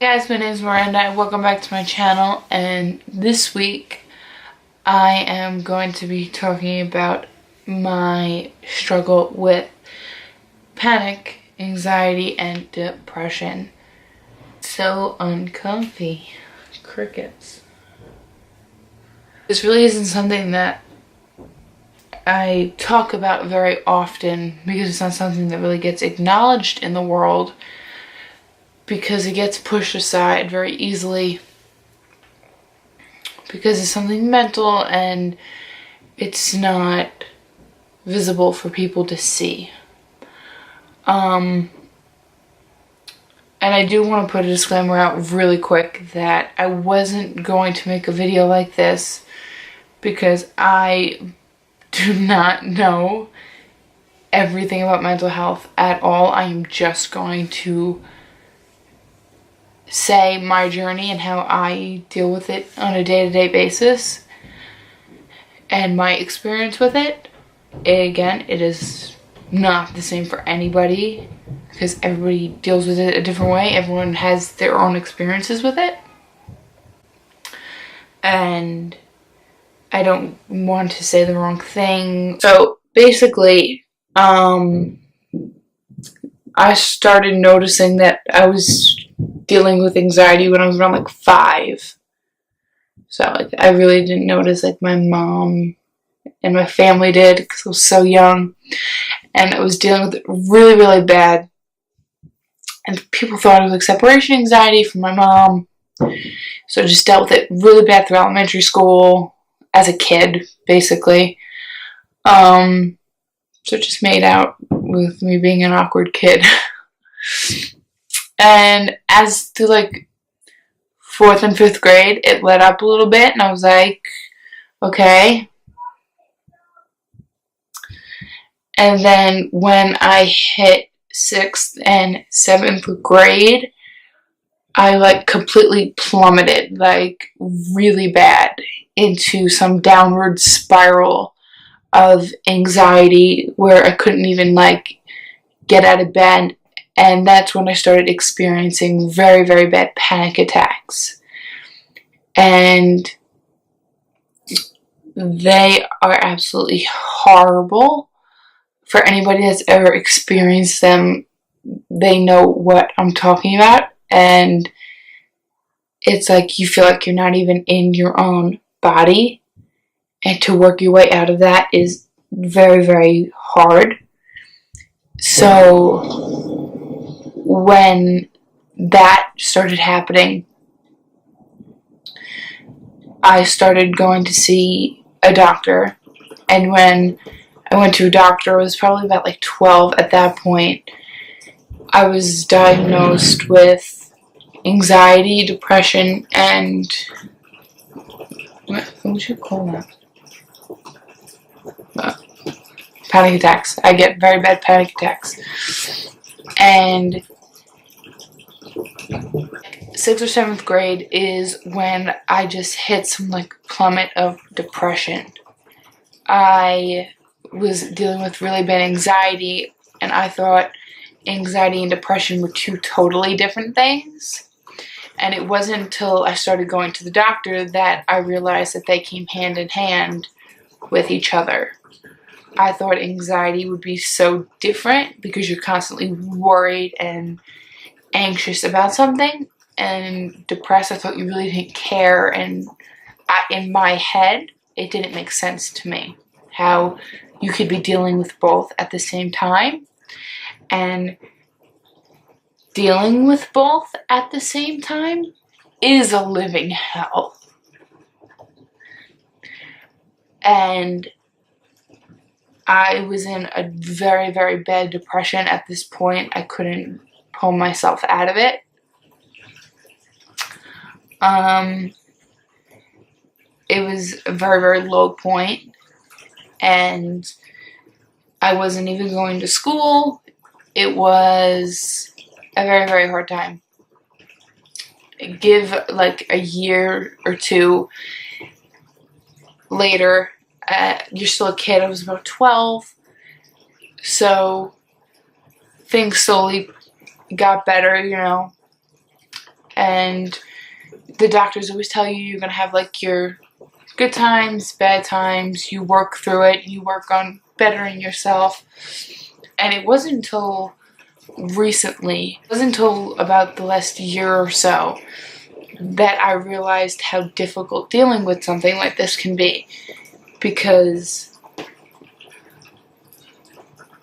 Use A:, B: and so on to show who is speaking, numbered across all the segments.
A: Hey guys, my name is Miranda. Welcome back to my channel, and this week I am going to be talking about my struggle with panic, anxiety, and depression. So uncomfy. Crickets. This really isn't something that I talk about very often because it's not something that really gets acknowledged in the world, because it gets pushed aside very easily because it's something mental and it's not visible for people to see. And I do want to put a disclaimer out really quick that I wasn't going to make a video like this because I do not know everything about mental health at all. I am just going to say my journey and how I deal with it on a day-to-day basis and my experience with it. Again, it is not the same for anybody because everybody deals with it a different way. Everyone has their own experiences with it, and I don't want to say the wrong thing. So basically, I started noticing that I was dealing with anxiety when I was around like 5. So like I really didn't notice, like my mom and my family did because I was so young, and I was dealing with it really, really bad. And people thought it was like separation anxiety from my mom. So I just dealt with it really bad through elementary school as a kid, basically. So it just made out with me being an awkward kid. And as to like 4th and 5th grade, it let up a little bit, and I was like, okay. And then when I hit 6th and 7th grade, I like completely plummeted, like really bad, into some downward spiral of anxiety where I couldn't even like get out of bed. And that's when I started experiencing very, very bad panic attacks. And they are absolutely horrible. For anybody that's ever experienced them, they know what I'm talking about. And it's like you feel like you're not even in your own body. And to work your way out of that is very, very hard. So when that started happening, I started going to see a doctor. And when I went to a doctor, I was probably about like 12 at that point. I was diagnosed with anxiety, depression, and what would you call that? Panic attacks. I get very bad panic attacks. And 6th or 7th grade is when I just hit some like plummet of depression. I was dealing with really bad anxiety, and I thought anxiety and depression were two totally different things. And it wasn't until I started going to the doctor that I realized that they came hand in hand with each other. I thought anxiety would be so different because you're constantly worried and anxious about something, and depressed, I thought you really didn't care. And in my head, it didn't make sense to me how you could be dealing with both at the same time. And dealing with both at the same time is a living hell. And I was in a very, very bad depression at this point. I couldn't pull myself out of it. It was a very, very low point, and I wasn't even going to school. It was a very, very hard time. Give like a year or two later, you're still a kid. I was about 12, so things slowly got better, you know. And the doctors always tell you you're going to have like your good times, bad times, you work through it, you work on bettering yourself. And it wasn't until recently, it wasn't until about the last year or so, that I realized how difficult dealing with something like this can be. Because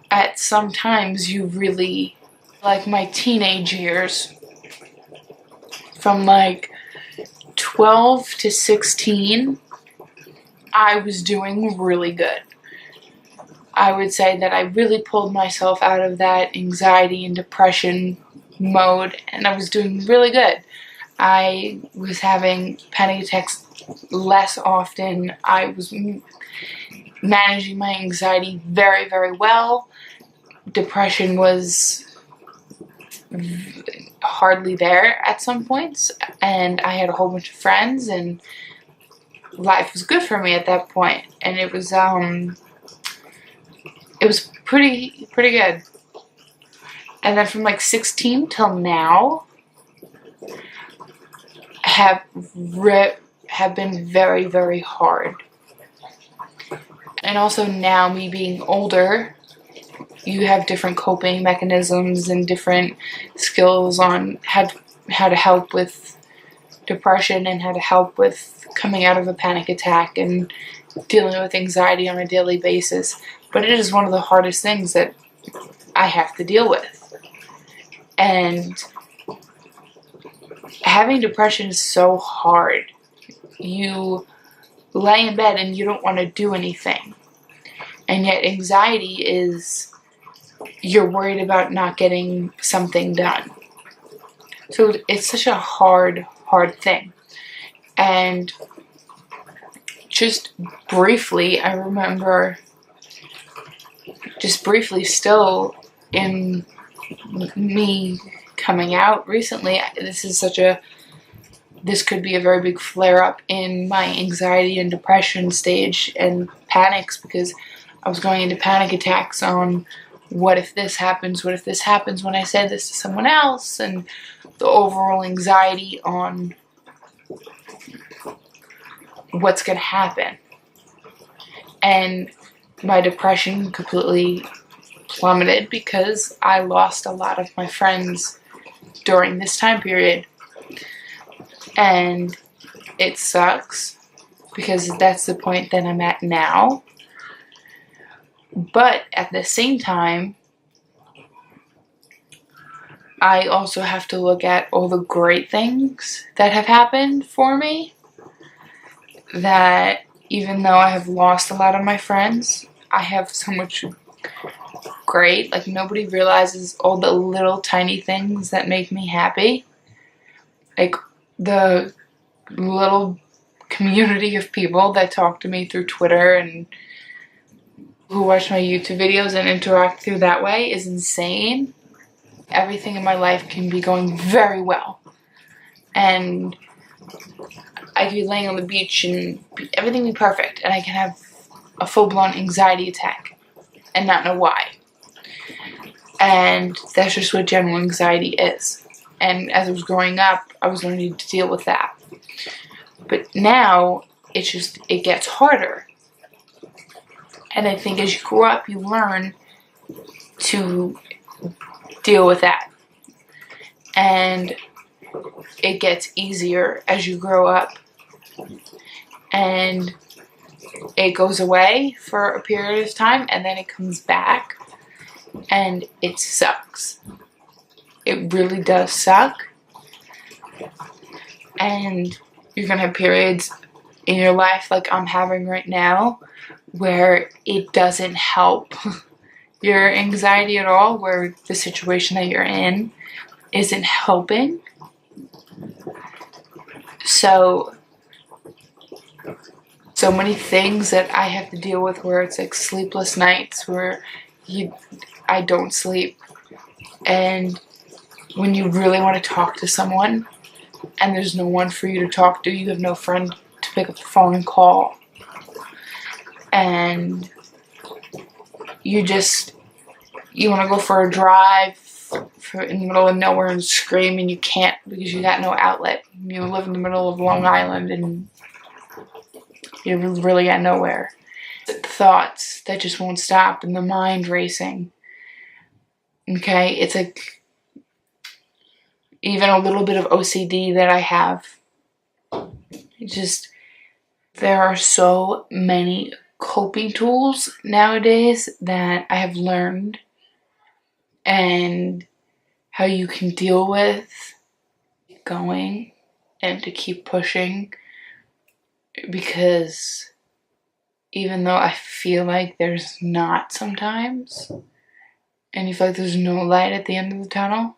A: at some times you really, like my teenage years, from like 12 to 16, I was doing really good. I would say that I really pulled myself out of that anxiety and depression mode, and I was doing really good. I was having panic attacks less often. I was managing my anxiety very, very well. Depression was hardly there at some points, and I had a whole bunch of friends, and life was good for me at that point. And it was pretty good. And then from like 16 till now have been very, very hard. And also now, me being older, you have different coping mechanisms and different skills on how to help with depression and how to help with coming out of a panic attack and dealing with anxiety on a daily basis. But it is one of the hardest things that I have to deal with. And having depression is so hard. You lay in bed and you don't want to do anything. And yet anxiety is, you're worried about not getting something done. So it's such a hard thing. And just briefly, I remember, just briefly still, in me coming out recently, this could be a very big flare-up in my anxiety and depression stage and panics, because I was going into panic attacks on what if this happens when I say this to someone else, and the overall anxiety on what's going to happen. And my depression completely plummeted because I lost a lot of my friends during this time period. And it sucks because that's the point that I'm at now. But at the same time, I also have to look at all the great things that have happened for me. That even though I have lost a lot of my friends, I have so much great. Like, nobody realizes all the little tiny things that make me happy. Like the little community of people that talk to me through Twitter and who watch my YouTube videos and interact through that way is insane. Everything in my life can be going very well. And I could be laying on the beach and everything be perfect, and I can have a full-blown anxiety attack and not know why. And that's just what general anxiety is. And as I was growing up, I was learning to deal with that. But now, it gets harder. And I think as you grow up, you learn to deal with that. And it gets easier as you grow up. And it goes away for a period of time, and then it comes back. And it sucks. It really does suck. And you're going to have periods in your life like I'm having right now where it doesn't help your anxiety at all, where the situation that you're in isn't helping. So many things that I have to deal with, where it's like sleepless nights where I don't sleep. And when you really want to talk to someone and there's no one for you to talk to, you have no friend to pick up the phone and call. And you want to go for a drive in the middle of nowhere and scream and you can't because you got no outlet. You live in the middle of Long Island and you really got nowhere. Thoughts that just won't stop and the mind racing. Okay, it's like even a little bit of OCD that I have. There are so many coping tools nowadays that I have learned and how you can deal with going and to keep pushing, because even though I feel like there's not sometimes and you feel like there's no light at the end of the tunnel,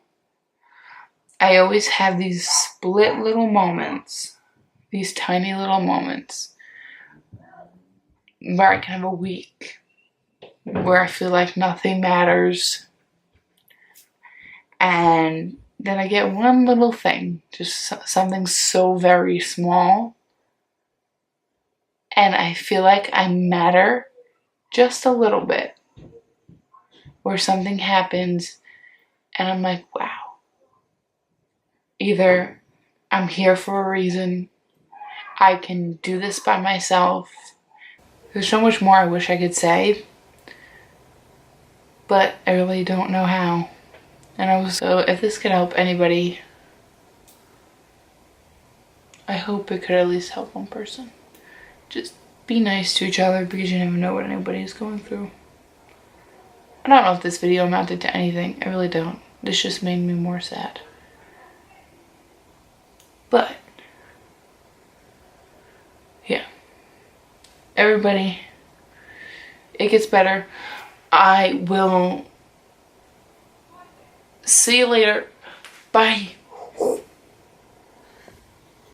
A: I always have these split little moments, these tiny little moments where I can have a week where I feel like nothing matters, and then I get one little thing, just something so very small, and I feel like I matter just a little bit, where something happens and I'm like, wow, either I'm here for a reason, I can do this by myself. There's so much more I wish I could say, but I really don't know how. So if this could help anybody, I hope it could at least help one person. Just be nice to each other, because you never know what anybody is going through. I don't know if this video amounted to anything. I really don't. This just made me more sad. But yeah, everybody, it gets better. I will see you later. Bye.